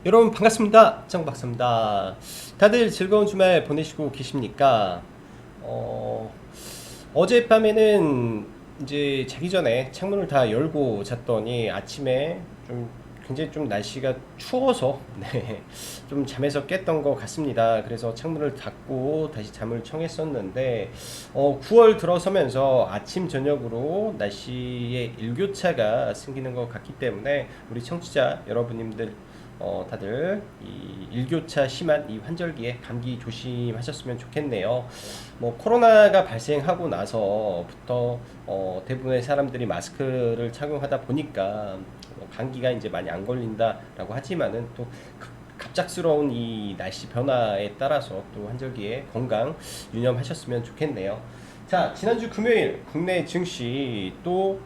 여러분 반갑습니다. 짱박사입니다. 다들 즐거운 주말 보내시고 계십니까? 어, 어젯밤에는 이제 자기 전에 창문을 다 열고 잤더니 아침에 좀 굉장히 좀 날씨가 추워서 네, 좀 잠에서 깼던 것 같습니다. 그래서 창문을 닫고 다시 잠을 청했었는데 9월 들어서면서 아침 저녁으로 날씨에 일교차가 생기는 것 같기 때문에 우리 청취자 여러분님들 다들 이 일교차 심한 이 환절기에 감기 조심하셨으면 좋겠네요. 뭐 코로나가 발생하고 나서부터 대부분의 사람들이 마스크를 착용하다 보니까 감기가 이제 많이 안 걸린다라고 하지만은 또 갑작스러운 이 날씨 변화에 따라서 또 환절기에 건강 유념하셨으면 좋겠네요. 자, 지난주 금요일 국내 증시 또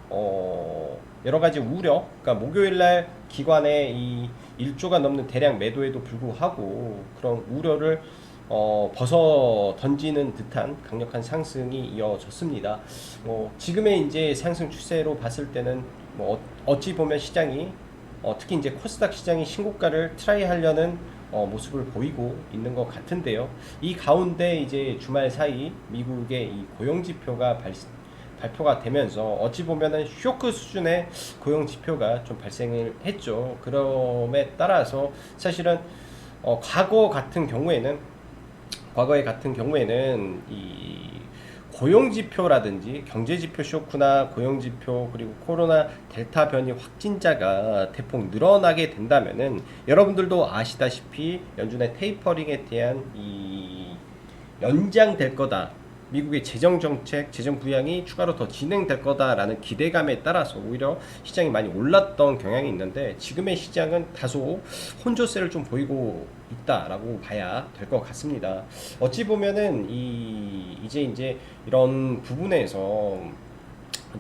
여러 가지 우려, 그러니까 목요일 날 기관의 이 1조가 넘는 대량 매도에도 불구하고 그런 우려를 벗어 던지는 듯한 강력한 상승이 이어졌습니다. 지금의 이제 상승 추세로 봤을 때는 어찌 보면 시장이 특히 이제 코스닥 시장이 신고가를 트라이 하려는 모습을 보이고 있는 것 같은데요. 이 가운데 이제 주말 사이 미국의 이 고용 지표가 발표가 되면서 어찌 보면은 쇼크 수준의 고용 지표가 좀 발생을 했죠. 그럼에 따라서 사실은 과거의 같은 경우에는 이 고용지표라든지 경제지표 쇼크나 고용지표 그리고 코로나 델타 변이 확진자가 대폭 늘어나게 된다면은 여러분들도 아시다시피 연준의 테이퍼링에 대한 이 연장될 거다. 미국의 재정 정책, 재정 부양이 추가로 더 진행될 거다라는 기대감에 따라서 오히려 시장이 많이 올랐던 경향이 있는데 지금의 시장은 다소 혼조세를 좀 보이고 있다라고 봐야 될 것 같습니다. 어찌 보면은 이제 이런 부분에서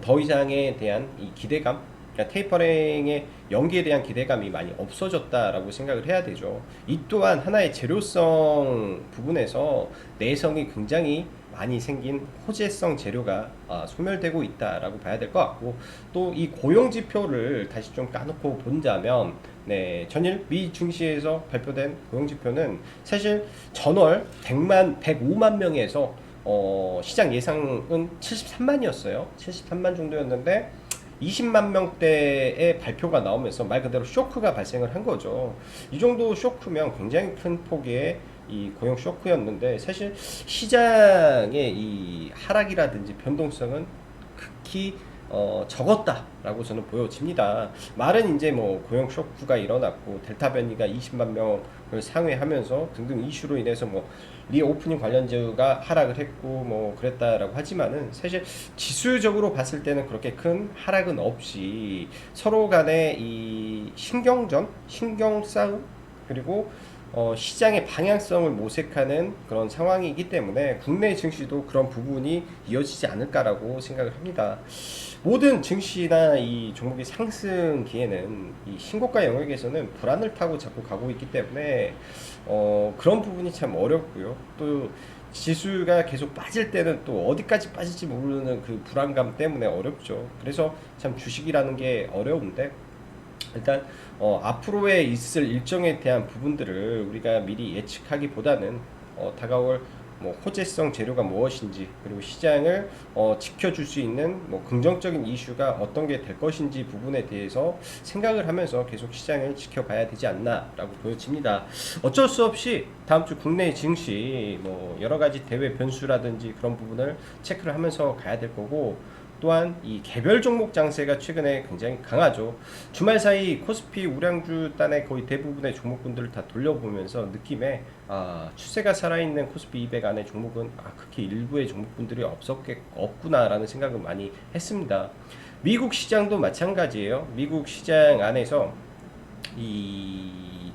더 이상에 대한 이 기대감, 그러니까 테이퍼링의 연기에 대한 기대감이 많이 없어졌다라고 생각을 해야 되죠. 이 또한 하나의 재료성 부분에서 내성이 굉장히 많이 생긴 호재성 재료가 소멸되고 있다라고 봐야 될 것 같고, 또 이 고용 지표를 다시 좀 까놓고 본다면 네, 전일 미 증시에서 발표된 고용 지표는 사실 전월 105만 명에서 시장 예상은 73만이었어요. 73만 정도였는데 20만 명대의 발표가 나오면서 말 그대로 쇼크가 발생을 한 거죠. 이 정도 쇼크면 굉장히 큰 폭의 이 고용 쇼크였는데 사실 시장의 이 하락이라든지 변동성은 극히 적었다라고 저는 보여집니다. 말은 이제 뭐 고용 쇼크가 일어났고 델타 변이가 20만 명을 상회하면서 등등 이슈로 인해서 뭐 리오프닝 관련주가 하락을 했고 뭐 그랬다라고 하지만은 사실 지수적으로 봤을 때는 그렇게 큰 하락은 없이 서로 간의 이 신경전, 신경싸움 그리고 시장의 방향성을 모색하는 그런 상황이기 때문에 국내 증시도 그런 부분이 이어지지 않을까라고 생각을 합니다. 모든 증시나 이 종목의 상승기에는 이 신고가 영역에서는 불안을 타고 자꾸 가고 있기 때문에 그런 부분이 참 어렵고요. 또 지수가 계속 빠질 때는 또 어디까지 빠질지 모르는 그 불안감 때문에 어렵죠. 그래서 참 주식이라는 게 어려운데 일단 앞으로의 있을 일정에 대한 부분들을 우리가 미리 예측하기보다는 다가올 뭐 호재성 재료가 무엇인지 그리고 시장을 지켜줄 수 있는 뭐 긍정적인 이슈가 어떤 게 될 것인지 부분에 대해서 생각을 하면서 계속 시장을 지켜봐야 되지 않나라고 보여집니다. 어쩔 수 없이 다음 주 국내 증시 뭐 여러 가지 대외 변수라든지 그런 부분을 체크를 하면서 가야 될 거고, 또한 이 개별 종목 장세가 최근에 굉장히 강하죠. 주말 사이 코스피 우량주 단의 거의 대부분의 종목군들을 다 돌려보면서 느낌에 추세가 살아있는 코스피 200 안의 종목은 그렇게 일부의 종목군들이 없구나라는 생각을 많이 했습니다. 미국 시장도 마찬가지예요. 미국 시장 안에서 이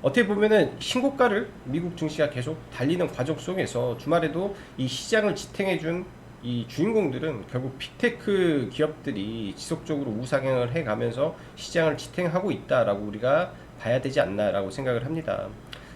어떻게 보면은 신고가를 미국 증시가 계속 달리는 과정 속에서 주말에도 이 시장을 지탱해준 이 주인공들은 결국 빅테크 기업들이 지속적으로 우상향을 해가면서 시장을 지탱하고 있다라고 우리가 봐야 되지 않나라고 생각을 합니다.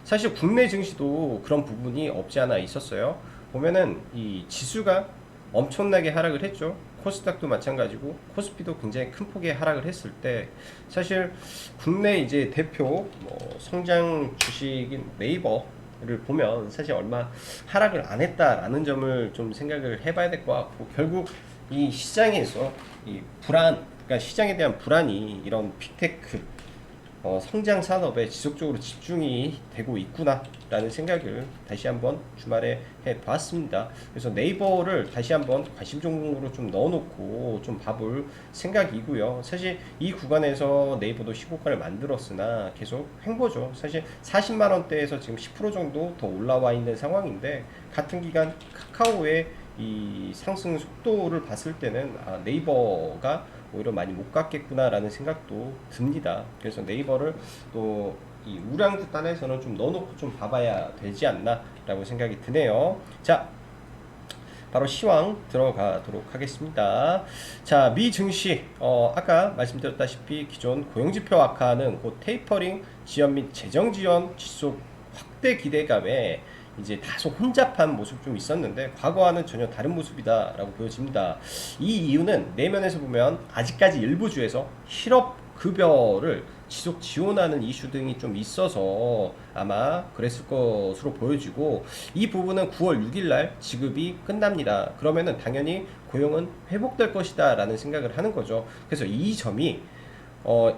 사실 국내 증시도 그런 부분이 없지 않아 있었어요. 보면은 이 지수가 엄청나게 하락을 했죠. 코스닥도 마찬가지고 코스피도 굉장히 큰 폭의 하락을 했을 때 사실 국내 이제 대표 뭐 성장 주식인 네이버를 보면 사실 얼마 하락을 안 했다라는 점을 좀 생각을 해봐야 될 것 같고, 결국 이 시장에서 이 불안, 그러니까 시장에 대한 불안이 이런 빅테크 성장 산업에 지속적으로 집중이 되고 있구나라는 생각을 다시 한번 주말에 해봤습니다. 그래서 네이버를 다시 한번 관심 종목으로 좀 넣어놓고 좀 봐볼 생각이고요. 사실 이 구간에서 네이버도 시고가를 만들었으나 계속 횡보죠. 사실 40만 원대에서 지금 10% 정도 더 올라와 있는 상황인데, 같은 기간 카카오의 이 상승 속도를 봤을 때는 네이버가 오히려 많이 못 갔겠구나라는 생각도 듭니다. 그래서 네이버를 또 이 우량주단에서는 좀 넣어놓고 좀 봐봐야 되지 않나라고 생각이 드네요. 자, 바로 시황 들어가도록 하겠습니다. 자, 미 증시 아까 말씀드렸다시피 기존 고용지표 악화는 곧 테이퍼링 지연 및 재정 지연 지속 확대 기대감에 이제 다소 혼잡한 모습 좀 있었는데, 과거와는 전혀 다른 모습이다라고 보여집니다. 이 이유는 내면에서 보면 아직까지 일부 주에서 실업 급여를 지속 지원하는 이슈 등이 좀 있어서 아마 그랬을 것으로 보여지고, 이 부분은 9월 6일 날 지급이 끝납니다. 그러면은 당연히 고용은 회복될 것이다 라는 생각을 하는 거죠. 그래서 이 점이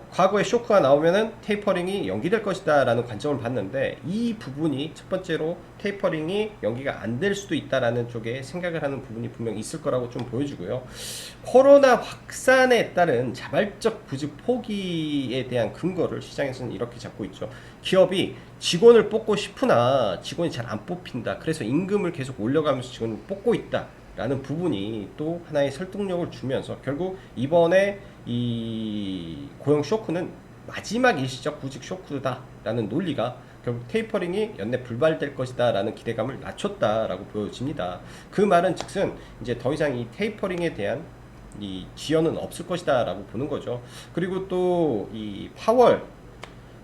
과거에 쇼크가 나오면은 테이퍼링이 연기될 것이다 라는 관점을 봤는데, 이 부분이 첫 번째로 테이퍼링이 연기가 안 될 수도 있다라는 쪽에 생각을 하는 부분이 분명히 있을 거라고 좀 보여주고요. 코로나 확산에 따른 자발적 구직 포기에 대한 근거를 시장에서는 이렇게 잡고 있죠. 기업이 직원을 뽑고 싶으나 직원이 잘 안 뽑힌다, 그래서 임금을 계속 올려가면서 직원을 뽑고 있다 라는 부분이 또 하나의 설득력을 주면서, 결국 이번에 이 고용 쇼크는 마지막 일시적 구직 쇼크다라는 논리가 결국 테이퍼링이 연내 불발될 것이다 라는 기대감을 낮췄다라고 보여집니다. 그 말은 즉슨 이제 더 이상 이 테이퍼링에 대한 이 지연은 없을 것이다 라고 보는 거죠. 그리고 또 이 파월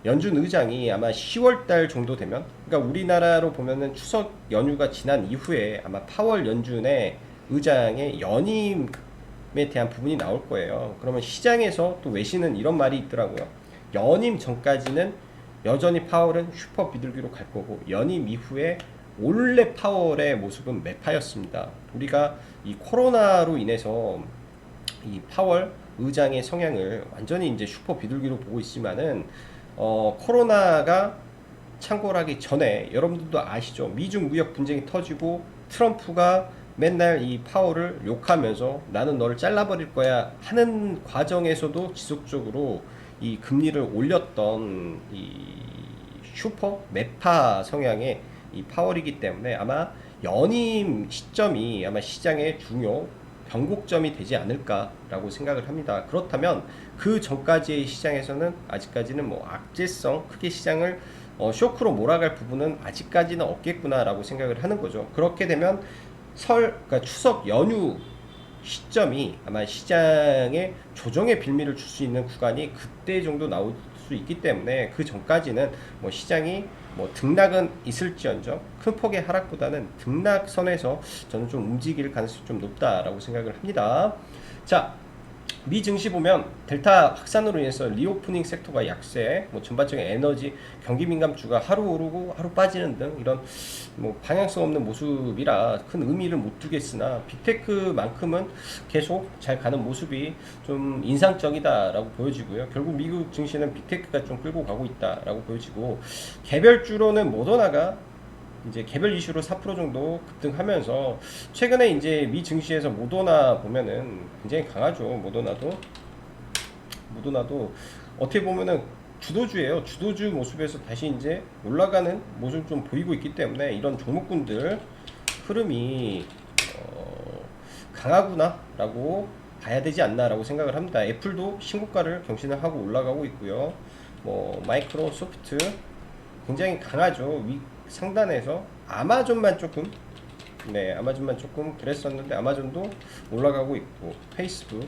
연준 의장이 아마 10월달 정도 되면, 그러니까 우리나라로 보면은 추석 연휴가 지난 이후에 아마 파월 연준의 의장의 연임에 대한 부분이 나올 거예요. 그러면 시장에서 또 외신은 이런 말이 있더라고요. 연임 전까지는 여전히 파월은 슈퍼 비둘기로 갈 거고, 연임 이후에 원래 파월의 모습은 매파였습니다. 우리가 이 코로나로 인해서 이 파월 의장의 성향을 완전히 이제 슈퍼 비둘기로 보고 있지만은 코로나가 창궐하기 전에 여러분들도 아시죠? 미중 무역 분쟁이 터지고 트럼프가 맨날 이 파월을 욕하면서 나는 너를 잘라버릴 거야 하는 과정에서도 지속적으로 이 금리를 올렸던 이 슈퍼 매파 성향의 이 파월이기 때문에 아마 연임 시점이 아마 시장의 중요 변곡점이 되지 않을까라고 생각을 합니다. 그렇다면 그 전까지의 시장에서는 아직까지는 뭐 악재성 크게 시장을 쇼크로 몰아갈 부분은 아직까지는 없겠구나라고 생각을 하는 거죠. 그렇게 되면 그러니까 추석 연휴 시점이 아마 시장에 조정의 빌미를 줄 수 있는 구간이 그때 정도 나올 수 있기 때문에, 그 전까지는 뭐 시장이 뭐 등락은 있을지언정 큰 폭의 하락보다는 등락선에서 저는 좀 움직일 가능성이 좀 높다라고 생각을 합니다. 자, 미 증시 보면 델타 확산으로 인해서 리오프닝 섹터가 약세, 뭐 전반적인 에너지, 경기 민감주가 하루 오르고 하루 빠지는 등 이런 뭐 방향성 없는 모습이라 큰 의미를 못 두겠으나, 빅테크만큼은 계속 잘 가는 모습이 좀 인상적이다라고 보여지고요. 결국 미국 증시는 빅테크가 좀 끌고 가고 있다라고 보여지고, 개별주로는 모더나가 이제 개별 이슈로 4% 정도 급등하면서, 최근에 이제 미 증시에서 모더나 보면은 굉장히 강하죠. 모더나도 어떻게 보면은 주도주예요. 주도주 모습에서 다시 이제 올라가는 모습을 좀 보이고 있기 때문에 이런 종목군들 흐름이 강하구나라고 봐야 되지 않나라고 생각을 합니다. 애플도 신고가를 경신을 하고 올라가고 있고요. 뭐 마이크로소프트 굉장히 강하죠. 상단에서 아마존만 조금 아마존만 조금 그랬었는데 아마존도 올라가고 있고, 페이스북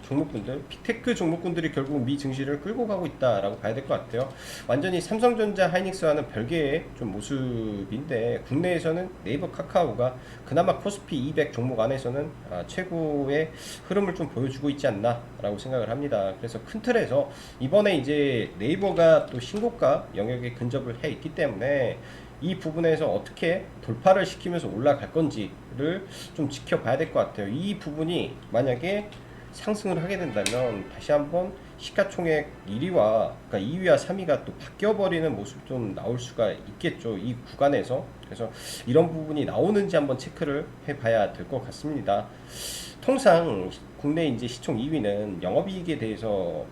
종목군들, 빅테크 종목군들이 결국 미 증시를 끌고 가고 있다라고 봐야 될 것 같아요. 완전히 삼성전자, 하이닉스와는 별개의 좀 모습인데 국내에서는 네이버, 카카오가 그나마 코스피 200 종목 안에서는 최고의 흐름을 좀 보여주고 있지 않나라고 생각을 합니다. 그래서 큰 틀에서 이번에 이제 네이버가 또 신고가 영역에 근접을 해 있기 때문에 이 부분에서 어떻게 돌파를 시키면서 올라갈 건지를 좀 지켜봐야 될 것 같아요. 이 부분이 만약에 상승을 하게 된다면 다시 한번 시가총액 1위와 그러니까 2위와 3위가 또 바뀌어버리는 모습 좀 나올 수가 있겠죠. 이 구간에서. 그래서 이런 부분이 나오는지 한번 체크를 해봐야 될 것 같습니다. 통상 국내 이제 시총 2위는 영업이익에 대해서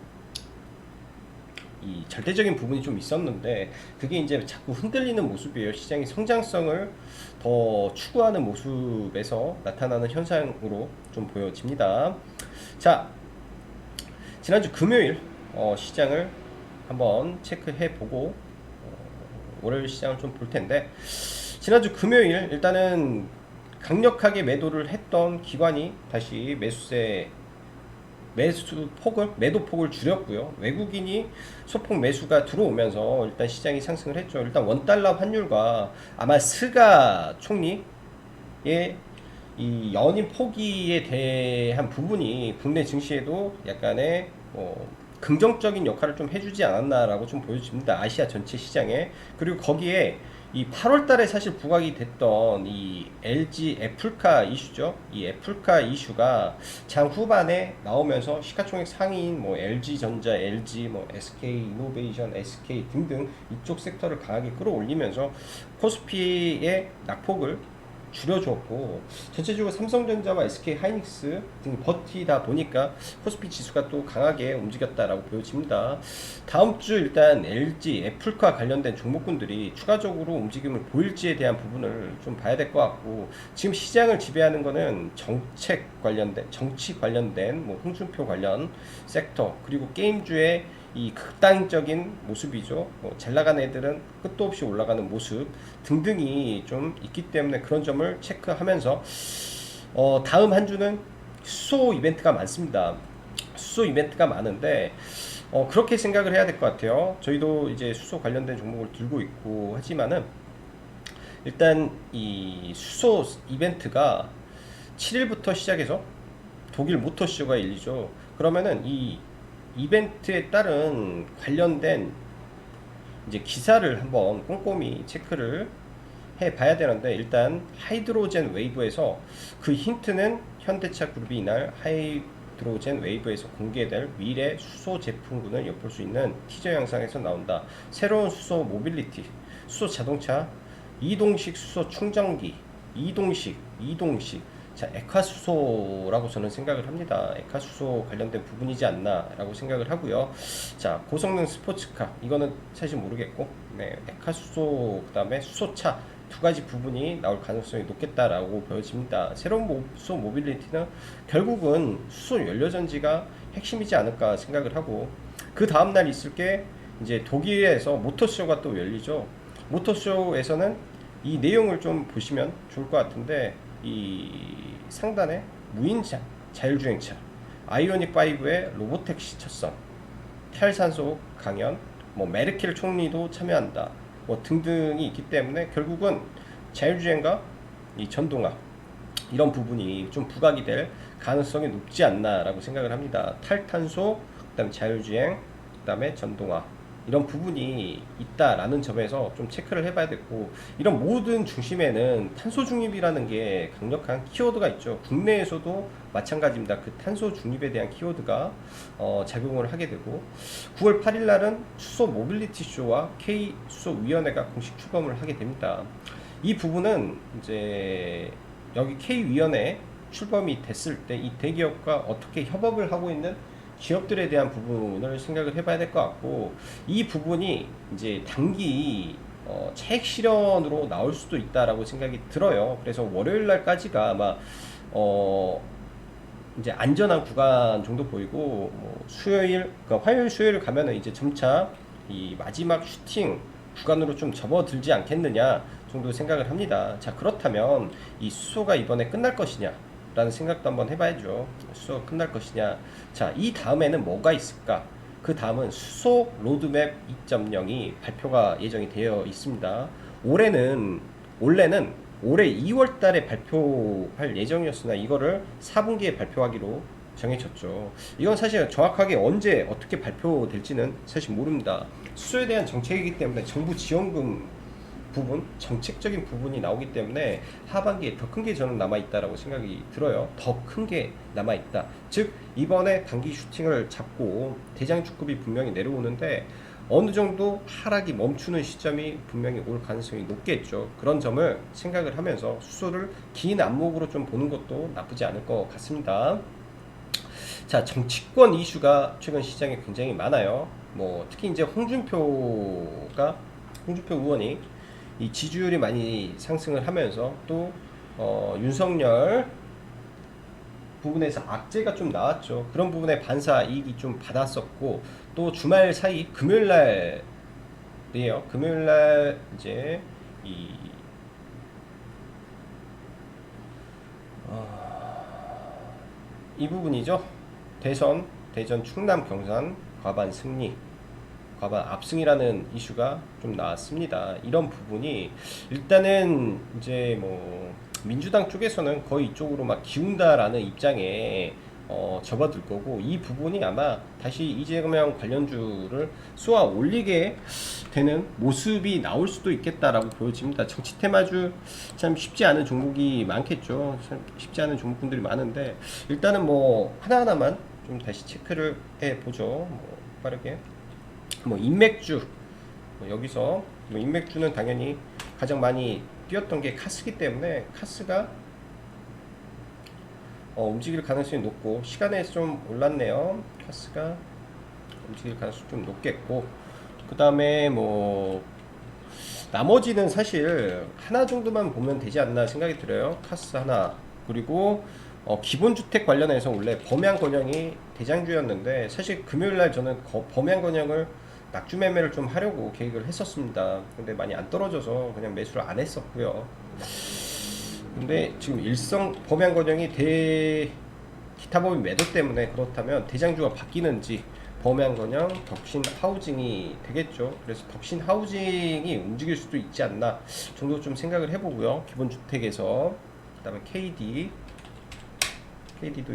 이 절대적인 부분이 좀 있었는데 그게 이제 자꾸 흔들리는 모습이에요. 시장의 성장성을 더 추구하는 모습에서 나타나는 현상으로 좀 보여집니다. 자, 지난주 금요일 시장을 한번 체크해 보고 월요일 시장을 좀 볼 텐데 지난주 금요일 일단은 강력하게 매도를 했던 기관이 다시 매도폭을 줄였고요. 외국인이 소폭 매수가 들어오면서 일단 시장이 상승을 했죠. 일단 원달러 환율과 아마 스가 총리의 이 연임 포기에 대한 부분이 국내 증시에도 약간의 긍정적인 역할을 좀 해주지 않았나라고 좀 보여집니다. 아시아 전체 시장에. 그리고 거기에 이 8월 달에 사실 부각이 됐던 이 LG 애플카 이슈죠. 이 애플카 이슈가 장 후반에 나오면서 시가총액 상위인 뭐 LG전자, LG, 뭐 SK이노베이션, SK 등등 이쪽 섹터를 강하게 끌어올리면서 코스피의 낙폭을 줄여줬고 전체적으로 삼성전자와 SK 하이닉스 등이 버티다 보니까 코스피 지수가 또 강하게 움직였다라고 보여집니다. 다음 주 일단 LG, 애플과 관련된 종목군들이 추가적으로 움직임을 보일지에 대한 부분을 좀 봐야 될 것 같고 지금 시장을 지배하는 거는 정치 관련된 뭐 홍준표 관련 섹터 그리고 게임주의 이 극단적인 모습이죠. 잘 나가는 애들은 끝도 없이 올라가는 모습 등등이 좀 있기 때문에 그런 점을 체크하면서 다음 한 주는 수소 이벤트가 많습니다. 수소 이벤트가 많은데 그렇게 생각을 해야 될 것 같아요. 저희도 이제 수소 관련된 종목을 들고 있고 하지만은 일단 이 수소 이벤트가 7일부터 시작해서 독일 모터쇼가 열리죠. 그러면은 이 이벤트에 따른 관련된 이제 기사를 한번 꼼꼼히 체크를 해 봐야 되는데 일단 하이드로젠 웨이브에서 그 힌트는 현대차 그룹이 이날 하이드로젠 웨이브에서 공개될 미래 수소 제품군을 엿볼 수 있는 티저 영상에서 나온다. 새로운 수소 모빌리티, 수소 자동차, 이동식 수소 충전기, 이동식 자, 액화수소라고 저는 생각을 합니다. 액화수소 관련된 부분이지 않나라고 생각을 하고요. 자, 고성능 스포츠카 이거는 사실 모르겠고, 네, 액화수소 그다음에 수소차 두 가지 부분이 나올 가능성이 높겠다라고 보여집니다. 새로운 수소 모빌리티는 결국은 수소 연료전지가 핵심이지 않을까 생각을 하고 그 다음 날 있을 게 이제 독일에서 모터쇼가 또 열리죠. 모터쇼에서는 이 내용을 좀 보시면 좋을 것 같은데. 이 상단에 무인 자율주행차, 아이오닉5의 로보택시 첫선, 탈산소 강연, 뭐 메르켈 총리도 참여한다, 뭐 등등이 있기 때문에 결국은 자율주행과 이 전동화 이런 부분이 좀 부각이 될 가능성이 높지 않나라고 생각을 합니다. 탈탄소, 그다음에 자율주행, 그다음에 전동화 이런 부분이 있다라는 점에서 좀 체크를 해봐야 되고 이런 모든 중심에는 탄소 중립이라는 게 강력한 키워드가 있죠. 국내에서도 마찬가지입니다. 그 탄소 중립에 대한 키워드가 작용을 하게 되고 9월 8일 날은 수소 모빌리티 쇼와 K 수소위원회가 공식 출범을 하게 됩니다. 이 부분은 이제 여기 K위원회 출범이 됐을 때 이 대기업과 어떻게 협업을 하고 있는 기업들에 대한 부분을 생각을 해봐야 될 것 같고 이 부분이 이제 단기 차익 실현으로 나올 수도 있다라고 생각이 들어요. 그래서 월요일 날까지가 아마 이제 안전한 구간 정도 보이고 수요일, 그러니까 화요일 수요일 가면은 이제 점차 이 마지막 슈팅 구간으로 좀 접어들지 않겠느냐 정도 생각을 합니다. 자, 그렇다면 이 수소가 이번에 끝날 것이냐? 라는 생각도 한번 해봐야죠. 수소가 끝날 것이냐. 자, 이 다음에는 뭐가 있을까? 그 다음은 수소 로드맵 2.0이 발표가 예정이 되어 있습니다. 원래는 올해 2월 달에 발표할 예정이었으나 이거를 4분기에 발표하기로 정해졌죠. 이건 사실 정확하게 언제 어떻게 발표될지는 사실 모릅니다. 수소에 대한 정책이기 때문에 정부 지원금 부분, 정책적인 부분이 나오기 때문에 하반기에 더 큰 게 저는 남아있다라고 생각이 들어요. 더 큰 게 남아있다. 즉 이번에 단기 슈팅을 잡고 대장주급이 분명히 내려오는데 어느 정도 하락이 멈추는 시점이 분명히 올 가능성이 높겠죠. 그런 점을 생각을 하면서 수소를 긴 안목으로 좀 보는 것도 나쁘지 않을 것 같습니다. 자, 정치권 이슈가 최근 시장에 굉장히 많아요. 뭐 특히 이제 홍준표 의원이 이 지지율이 많이 상승을 하면서 또 윤석열 부분에서 악재가 좀 나왔죠. 그런 부분에 반사 이익이 좀 받았었고 또 주말 사이 금요일 날이에요. 금요일 날 이제 이 부분이죠. 대전 충남 경산 과반 승리 과반 압승이라는 이슈가 좀 나왔습니다. 이런 부분이 일단은 이제 뭐 민주당 쪽에서는 거의 이쪽으로 막 기운다라는 입장에 접어들 거고 이 부분이 아마 다시 이재명 관련주를 쏘아 올리게 되는 모습이 나올 수도 있겠다라고 보여집니다. 정치 테마주 참 쉽지 않은 종목이 많겠죠. 참 쉽지 않은 종목분들이 많은데 일단은 뭐 하나하나만 좀 다시 체크를 해보죠. 뭐 빠르게 뭐 인맥주 여기서 뭐 인맥주는 당연히 가장 많이 뛰었던 게 카스기 때문에 카스가 움직일 가능성이 높고 시간에 좀 올랐네요. 카스가 움직일 가능성이 좀 높겠고 그 다음에 뭐 나머지는 사실 하나 정도만 보면 되지 않나 생각이 들어요. 카스 하나 그리고 기본주택 관련해서 원래 범양건영이 대장주였는데 사실 금요일날 저는 범양건영을 낙주 매매를 좀 하려고 계획을 했었습니다. 근데 많이 안 떨어져서 그냥 매수를 안 했었고요. 근데 지금 일성 범양건영이 기타법인 매도 때문에 그렇다면 대장주가 바뀌는지 범양건영 덕신 하우징이 되겠죠. 그래서 덕신 하우징이 움직일 수도 있지 않나 정도 좀 생각을 해보고요. 기본주택에서 그 다음에 KD도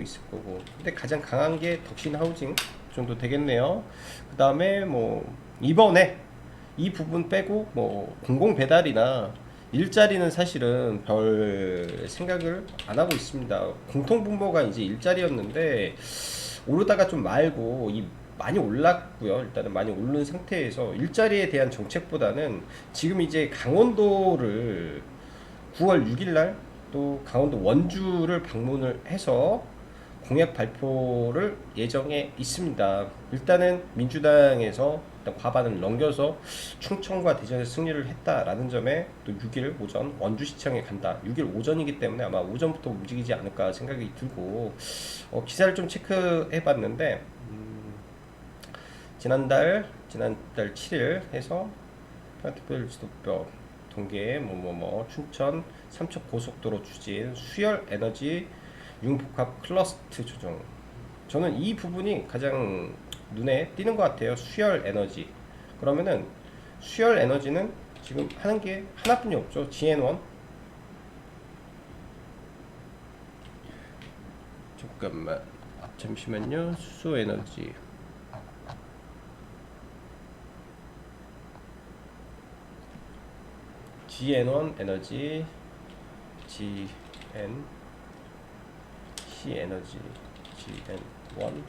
있을 거고 근데 가장 강한 게 덕신 하우징 정도 되겠네요. 그 다음에 뭐 이번에 이 부분 빼고 뭐 공공 배달이나 일자리는 사실은 별 생각을 안 하고 있습니다. 공통 분모가 이제 일자리였는데 오르다가 좀 말고 많이 올랐고요. 일단은 많이 오른 상태에서 일자리에 대한 정책보다는 지금 이제 강원도를 9월 6일 날 또 강원도 원주를 방문을 해서 공약 발표를 예정에 있습니다. 일단은 민주당에서 일단 과반을 넘겨서 충청과 대전에서 승리를 했다라는 점에 또 6일 오전 원주시청에 간다. 6일 오전이기 때문에 아마 오전부터 움직이지 않을까 생각이 들고 기사를 좀 체크해봤는데 지난달 7일 해서 특별지도법 동계 춘천 삼척 고속도로 추진 수열 에너지 융복합 클러스터 조정 저는 이 부분이 가장 눈에 띄는 것 같아요. 수열 에너지 그러면은 수열 에너지는 지금 하는 게 하나뿐이 없죠. GN1 잠깐만 잠시만요. 수소 에너지 GN1 에너지 C 에너지 GN1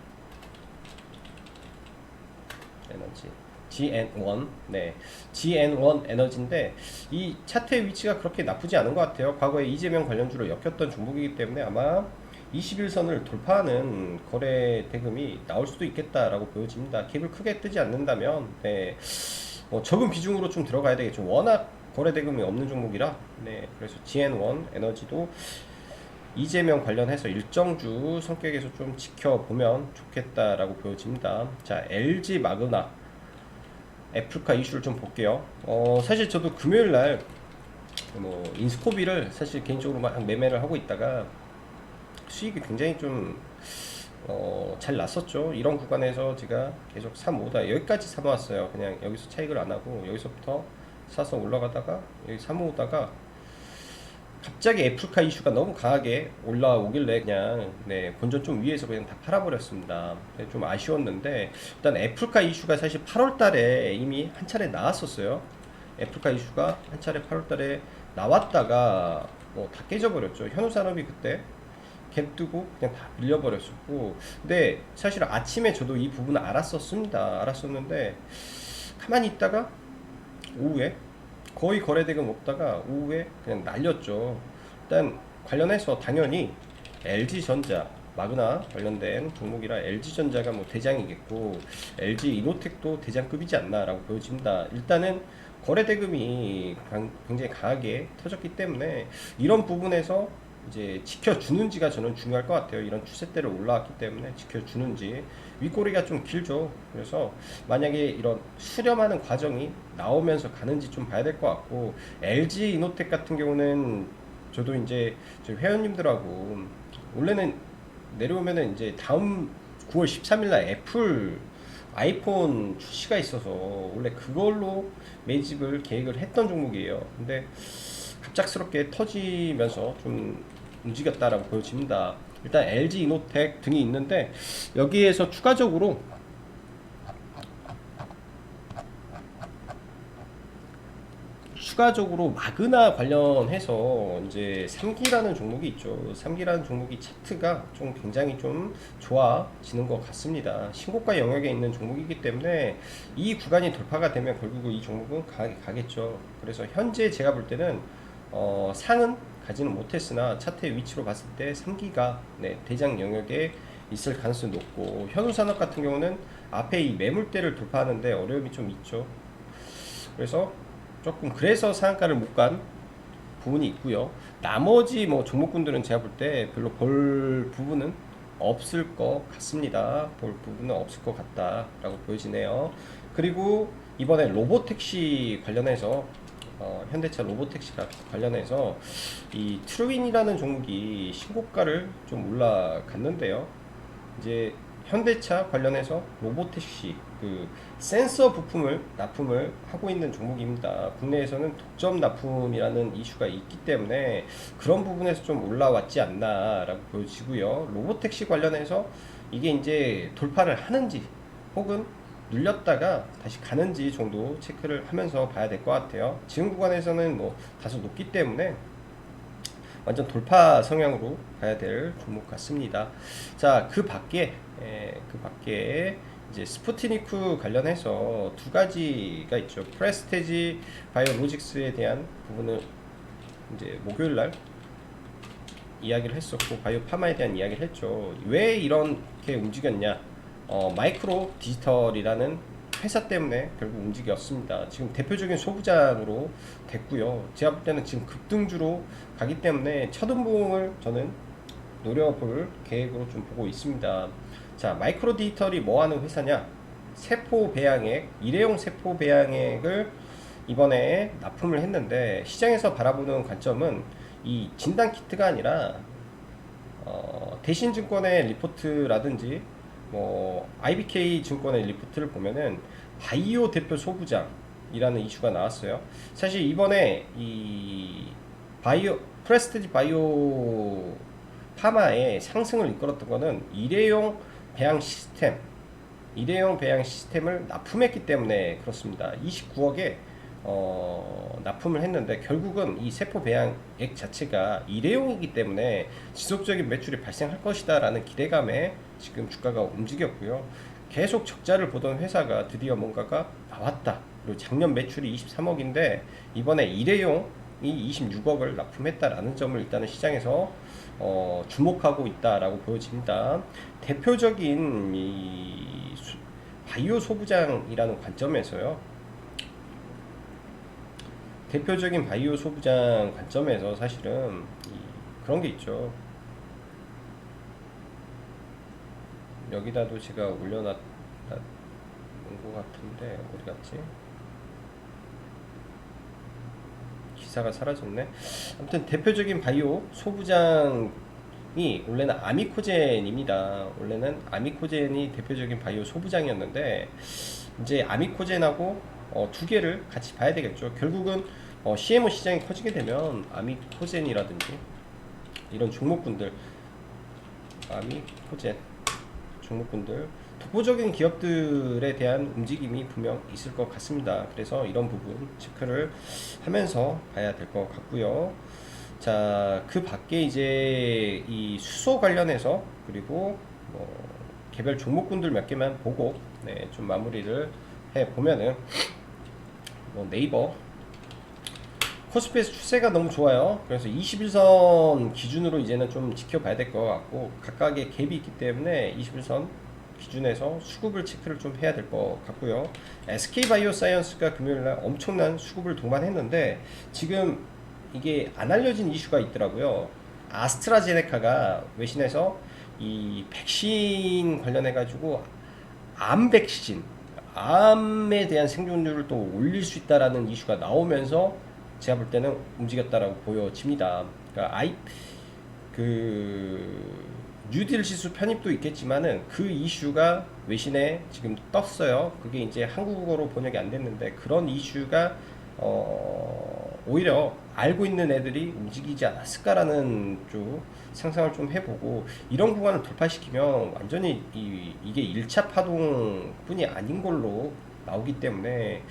에너지 GN1 네 GN1 에너지인데 이 차트의 위치가 그렇게 나쁘지 않은 것 같아요. 과거에 이재명 관련주로 엮였던 종목이기 때문에 아마 21선을 돌파하는 거래 대금이 나올 수도 있겠다라고 보여집니다. 갭을 크게 뜨지 않는다면 네, 적은 비중으로 좀 들어가야 되겠죠. 워낙 거래 대금이 없는 종목이라 네, 그래서 GN1 에너지도 이재명 관련해서 일정주 성격에서 좀 지켜보면 좋겠다라고 보여집니다. 자, LG 마그나 애플카 이슈를 좀 볼게요. 사실 저도 금요일날 인스코비를 사실 개인적으로 막 매매를 하고 있다가 수익이 굉장히 좀 잘 났었죠. 이런 구간에서 제가 계속 사모으다 여기까지 사모았어요. 그냥 여기서 차익을 안 하고 여기서부터 사서 올라가다가 여기 사모으다가 갑자기 애플카 이슈가 너무 강하게 올라오길래 그냥 네, 본전 좀 위에서 그냥 다 팔아버렸습니다. 좀 아쉬웠는데 일단 애플카 이슈가 사실 8월 달에 이미 한 차례 나왔었어요. 애플카 이슈가 한 차례 8월 달에 나왔다가 뭐 다 깨져버렸죠. 현우산업이 그때 갭 뜨고 그냥 다 밀려버렸었고, 근데 사실 아침에 저도 이 부분을 알았었습니다. 알았었는데 가만히 있다가 오후에 거의 거래대금 없다가 오후에 그냥 날렸죠. 일단 관련해서 당연히 LG전자 마그나 관련된 종목이라 LG전자가 뭐 대장이겠고 LG이노텍도 대장급이지 않나라고 보여집니다. 일단은 거래대금이 굉장히 강하게 터졌기 때문에 이런 부분에서 이제 지켜주는지가 저는 중요할 것 같아요. 이런 추세대로 올라왔기 때문에 지켜주는지. 윗꼬리가 좀 길죠. 그래서 만약에 이런 수렴하는 과정이 나오면서 가는지 좀 봐야 될 것 같고, LG 이노텍 같은 경우는 저도 이제 저희 회원님들하고 원래는 내려오면은 이제 다음 9월 13일 날 애플 아이폰 출시가 있어서 원래 그걸로 매집을 계획을 했던 종목이에요. 근데 갑작스럽게 터지면서 좀 움직였다라고 보여집니다. 일단 LG 이노텍 등이 있는데 여기에서 추가적으로 마그나 관련해서 이제 3기라는 종목이 있죠. 3기라는 종목이 차트가 좀 굉장히 좀 좋아지는 것 같습니다. 신고가 영역에 있는 종목이기 때문에 이 구간이 돌파가 되면 결국은 이 종목은 강하게 가겠죠. 그래서 현재 제가 볼 때는 상은 가지는 못했으나 차트의 위치로 봤을 때 3기가 네, 대장 영역에 있을 가능성이 높고, 현우산업 같은 경우는 앞에 이 매물대를 돌파하는데 어려움이 좀 있죠. 그래서 조금 그래서 상한가를 못 간 부분이 있고요. 나머지 뭐 종목군들은 제가 볼 때 별로 볼 부분은 없을 것 같습니다. 볼 부분은 없을 것 같다라고 보여지네요. 그리고 이번에 로보택시 관련해서 현대차 로보택시 관련해서 이 트루윈이라는 종목이 신고가를 좀 올라갔는데요. 이제 현대차 관련해서 로보택시 그 센서 부품을 납품을 하고 있는 종목입니다. 국내에서는 독점 납품이라는 이슈가 있기 때문에 그런 부분에서 좀 올라왔지 않나라고 보여지고요. 로보택시 관련해서 이게 이제 돌파를 하는지 혹은 눌렸다가 다시 가는지 정도 체크를 하면서 봐야 될 것 같아요. 지금 구간에서는 뭐 다소 높기 때문에 완전 돌파 성향으로 가야 될 종목 같습니다. 자, 그 밖에 이제 스푸트니크 관련해서 두 가지가 있죠. 프레스테지 바이오로직스에 대한 부분을 이제 목요일 날 이야기를 했었고, 바이오 파마에 대한 이야기를 했죠. 왜 이렇게 움직였냐? 마이크로 디지털이라는 회사 때문에 결국 움직였습니다. 지금 대표적인 소부장으로 됐고요. 제가 볼 때는 지금 급등주로 가기 때문에 첫음봉을 저는 노려볼 계획으로 좀 보고 있습니다. 자, 마이크로 디지털이 뭐 하는 회사냐? 세포 배양액, 일회용 세포 배양액을 이번에 납품을 했는데, 시장에서 바라보는 관점은 이 진단 키트가 아니라 대신증권의 리포트라든지 뭐 IBK 증권의 리포트를 보면은 바이오 대표 소부장이라는 이슈가 나왔어요. 사실 이번에 이 바이오 프레스티지 바이오 파마의 상승을 이끌었던 거는 일회용 배양 시스템을 납품했기 때문에 그렇습니다. 29억에 납품을 했는데 결국은 이 세포 배양액 자체가 일회용이기 때문에 지속적인 매출이 발생할 것이다 라는 기대감에 지금 주가가 움직였고요. 계속 적자를 보던 회사가 드디어 뭔가가 나왔다. 그리고 작년 매출이 23억인데 이번에 일회용이 26억을 납품했다라는 점을 일단은 시장에서 주목하고 있다라고 보여집니다. 대표적인 이 바이오 소부장이라는 관점에서요. 대표적인 바이오 소부장 관점에서 사실은 그런 게 있죠. 여기다도 제가 올려놨 것 같은데 어디 갔지? 기사가 사라졌네. 아무튼 대표적인 바이오 소부장 원래는 아미코젠입니다. 원래는 아미코젠이 대표적인 바이오 소부장이었는데 이제 아미코젠하고 두 개를 같이 봐야 되겠죠. 결국은 CMO 시장이 커지게 되면 아미코젠이라든지 이런 종목군들, 아미코젠 종목군들 독보적인 기업들에 대한 움직임이 분명 있을 것 같습니다. 그래서 이런 부분 체크를 하면서 봐야 될 것 같고요. 자, 그 밖에 이제 이 수소 관련해서 그리고 개별 종목군들 몇 개만 보고 좀 마무리를 해 보면은 네이버 코스피에서 추세가 너무 좋아요. 그래서 21선 기준으로 이제는 좀 지켜봐야 될 것 같고 각각의 갭이 있기 때문에 21선 기준에서 수급을 체크를 좀 해야 될 것 같고요. SK바이오사이언스가 금요일날 엄청난 수급을 동반했는데 지금 이게 안 알려진 이슈가 있더라고요. 아스트라제네카가 외신에서 이 백신 관련해 가지고 암 백신, 암에 대한 생존율을 또 올릴 수 있다라는 이슈가 나오면서 제가 볼 때는 움직였다라고 보여집니다. 그러니까 뉴딜 지수 편입도 있겠지만은 그 이슈가 외신에 지금 떴어요. 그게 이제 한국어로 번역이 안 됐는데 그런 이슈가 오히려 알고 있는 애들이 움직이지 않았을까라는 쪽 상상을 좀 해보고 이런 구간을 돌파시키면 완전히 이게 1차 파동뿐이 아닌 걸로 나오기 때문에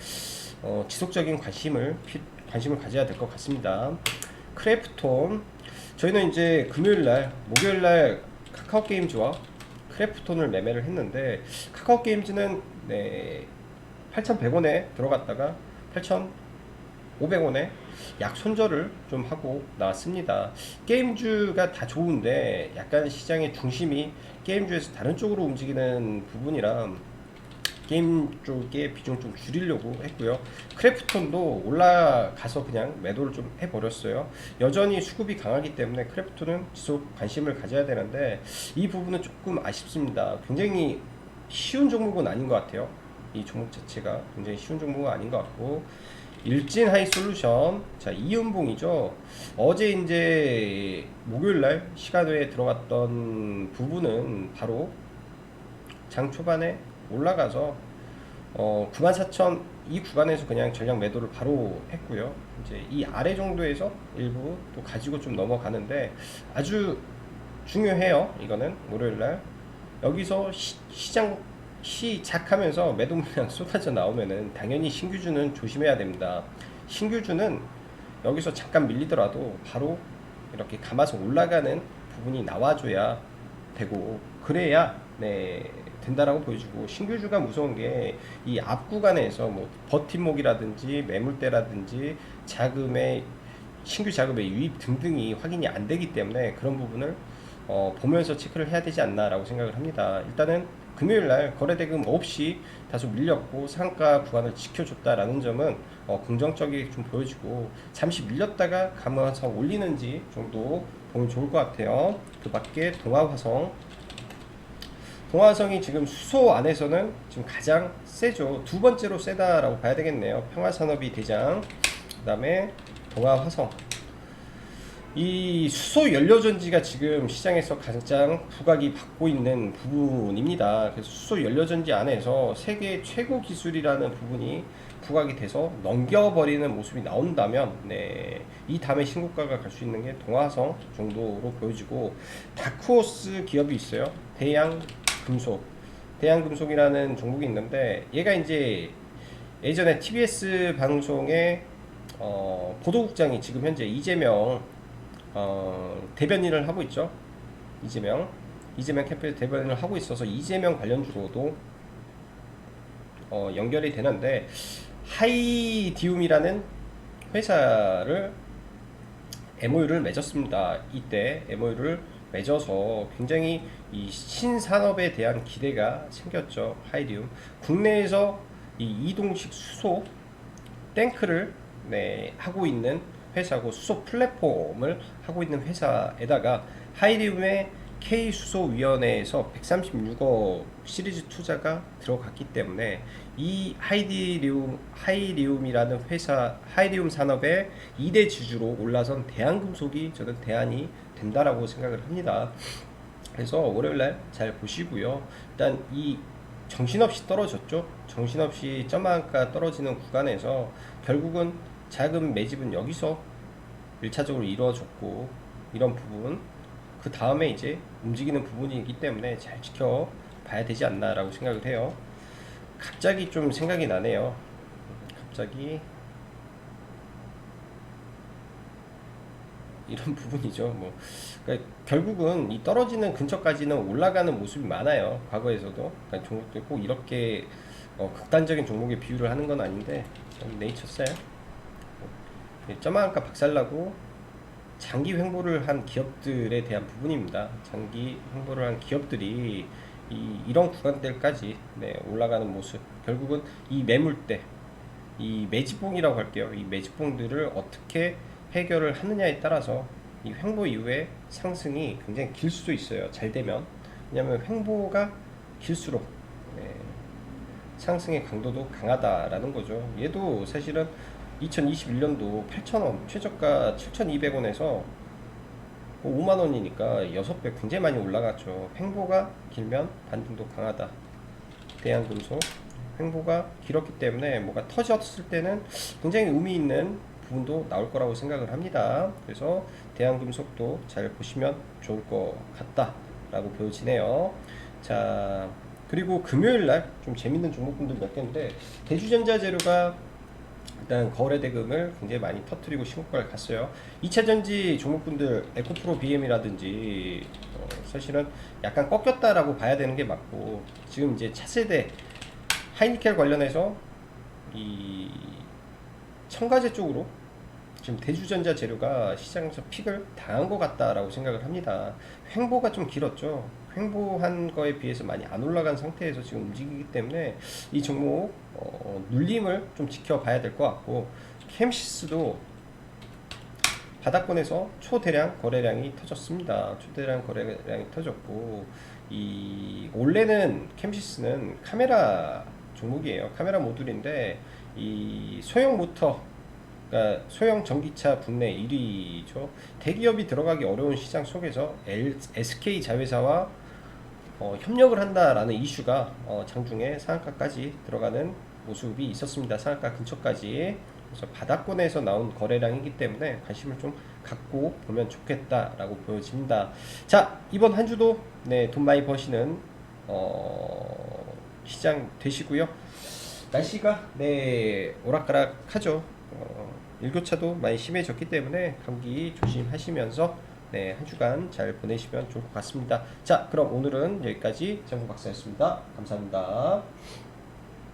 지속적인 관심을 가져야 될 것 같습니다. 크래프톤 저희는 이제 금요일날 목요일날 카카오게임즈와 크래프톤을 매매를 했는데 카카오게임즈는 8,100원에 들어갔다가 8,500원에 약 손절을 좀 하고 나왔습니다. 게임주가 다 좋은데 약간 시장의 중심이 게임주에서 다른 쪽으로 움직이는 부분이라 게임 쪽에 비중 좀 줄이려고 했고요. 크래프톤도 올라가서 그냥 매도를 좀 해버렸어요. 여전히 수급이 강하기 때문에 크래프톤은 지속 관심을 가져야 되는데 이 부분은 조금 아쉽습니다. 굉장히 쉬운 종목은 아닌 것 같아요. 이 종목 자체가 굉장히 쉬운 종목은 아닌 것 같고 일진하이솔루션 자 이은봉이죠. 어제 이제 목요일날 시간 외에 들어갔던 부분은 바로 장 초반에 올라가서 94,000 이 구간에서 그냥 전량 매도를 바로 했고요. 이제 이 아래 정도에서 일부 또 가지고 좀 넘어가는데 아주 중요해요. 이거는 월요일날 여기서 시장 시작하면서 매도 물량 쏟아져 나오면은 당연히 신규주는 조심해야 됩니다. 신규주는 여기서 잠깐 밀리더라도 바로 이렇게 감아서 올라가는 부분이 나와줘야 되고 그래야 된다라고 보여주고 신규주가 무서운 게 이 앞 구간에서 뭐 버팀목이라든지 매물대라든지 자금의 신규 자금의 유입 등등이 확인이 안 되기 때문에 그런 부분을 보면서 체크를 해야 되지 않나라고 생각을 합니다. 일단은 금요일날 거래대금 없이 다소 밀렸고 상가 구간을 지켜줬다라는 점은 긍정적이게 좀 보여지고 잠시 밀렸다가 감아서 올리는지 정도 보면 좋을 것 같아요. 그 밖에 동화성이 지금 수소 안에서는 지금 가장 세죠. 두 번째로 세다라고 봐야 되겠네요. 평화산업이 대장, 그 다음에 동화화성. 이 수소 연료전지가 지금 시장에서 가장 부각이 받고 있는 부분입니다. 그래서 수소 연료전지 안에서 세계 최고 기술이라는 부분이 부각이 돼서 넘겨버리는 모습이 나온다면 이 다음에 신고가가 갈 수 있는 게 동화성 정도로 보여지고 다크호스 기업이 있어요. 대양금속이라는 종목이 있는데 얘가 이제 예전에 TBS 방송에 보도국장이 지금 현재 이재명 대변인을 하고 있죠. 이재명 캠프에서 대변인을 하고 있어서 이재명 관련주로도 연결이 되는데 하이디움이라는 회사를 MOU를 맺었습니다. 이때 MOU를 맺어서 굉장히 이 신산업에 대한 기대가 생겼죠. 하이디움 국내에서 이 이동식 수소 탱크를 하고 있는 회사고 수소 플랫폼을 하고 있는 회사에다가 하이디움의 K수소위원회에서 136억 시리즈 투자가 들어갔기 때문에 이 하이디움이라는 회사 하이디움 산업의 2대 지주로 올라선 대한금속이 저는 대안이 된다라고 생각을 합니다. 그래서 월요일날 잘 보시고요. 일단 이 정신없이 떨어졌죠. 정신없이 점한가 떨어지는 구간에서 결국은 자금 매집은 여기서 1차적으로 이루어졌고, 이런 부분 그 다음에 이제 움직이는 부분이기 때문에 잘 지켜봐야 되지 않나라고 생각을 해요. 갑자기 좀 생각이 나네요. 갑자기 이런 부분이죠. 뭐 그러니까 결국은 이 떨어지는 근처까지는 올라가는 모습이 많아요. 과거에서도. 그러니까 종목들 꼭 이렇게 극단적인 종목에 비유를 하는 건 아닌데, 네이처스요. 점한가 박살나고 장기 횡보를 한 기업들에 대한 부분입니다. 장기 횡보를 한 기업들이 이런 구간들까지 올라가는 모습, 결국은 이 매물대, 이 매집봉이라고 할게요. 이 매집봉들을 어떻게 해결을 하느냐에 따라서 이 횡보 이후에 상승이 굉장히 길 수도 있어요. 잘 되면. 왜냐하면 횡보가 길수록 상승의 강도도 강하다라는 거죠. 얘도 사실은 2021년도 8,000원, 최저가 7,200원에서 5만원이니까 6배 굉장히 많이 올라갔죠. 횡보가 길면 반등도 강하다. 대한금속 횡보가 길었기 때문에 뭐가 터졌을 때는 굉장히 의미 있는 부분도 나올 거라고 생각을 합니다. 그래서 대한금속도 잘 보시면 좋을 것 같다 라고 보여지네요. 자, 그리고 금요일날 좀 재밌는 종목분들 몇 개인데, 대주전자재료가 일단 거래 대금을 굉장히 많이 터뜨리고 신고가를 갔어요. 2차전지 종목분들 에코프로 BM이라든지 사실은 약간 꺾였다라고 봐야 되는 게 맞고, 지금 이제 차세대 하이니켈 관련해서 이 첨가제 쪽으로 지금 대주전자 재료가 시장에서 픽을 당한 것 같다라고 생각을 합니다. 횡보가 좀 길었죠. 횡보한 거에 비해서 많이 안 올라간 상태에서 지금 움직이기 때문에 이 종목 눌림을 좀 지켜봐야 될 것 같고, 캠시스도 바닥권에서 초대량 거래량이 터졌습니다. 초대량 거래량이 터졌고, 원래는 캠시스는 카메라 종목이에요. 카메라 모듈인데 이 소형 모터, 그러니까 소형 전기차 국내 1위죠. 대기업이 들어가기 어려운 시장 속에서 SK 자회사와 협력을 한다라는 이슈가 장중에 상한가까지 들어가는 모습이 있었습니다. 상한가 근처까지. 그래서 바닥권에서 나온 거래량이기 때문에 관심을 좀 갖고 보면 좋겠다라고 보여집니다. 자, 이번 한 주도 돈 많이 버시는 시장 되시고요. 날씨가 오락가락하죠. 일교차도 많이 심해졌기 때문에 감기 조심하시면서 한 주간 잘 보내시면 좋을 것 같습니다. 자, 그럼 오늘은 여기까지 장구 박사였습니다. 감사합니다.